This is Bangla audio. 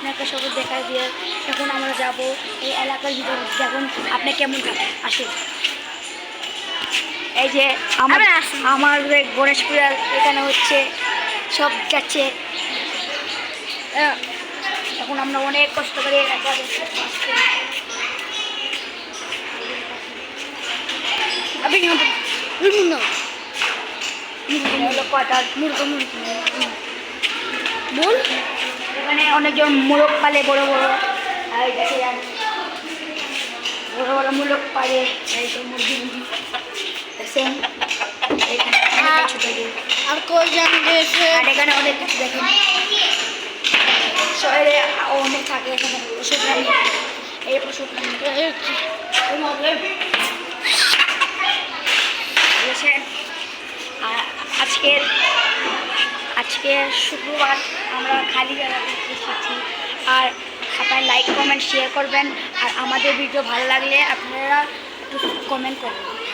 আপনাকে সব দেখা দিয়ে এখন আমরা যাব এই এলাকার ভিতরে। দেখুন আপনি কেমন থাকেন, আসুন। এই যে আমার গণেশ পূজা এখানে হচ্ছে, সব যাচ্ছে। এখন আমরা অনেক কষ্ট করে এখানে অনেকজন মোরগ পালে, বড় বড় বড় বড় মোরগ পালে, মুরগি দেখছেন। আর কই জানবে আর এখানে অনেক কিছু দেখেন, শহরে অনেক থাকে এখানে পশু প্রাণী। এই পশু প্রাণী আজকে শুক্রবার আমরা খালি জায়গাতে এসেছি। আর আপনারা লাইক কমেন্ট শেয়ার করবেন, আর আমাদের ভিডিও ভালো লাগলে আপনারা একটু কমেন্ট করবেন।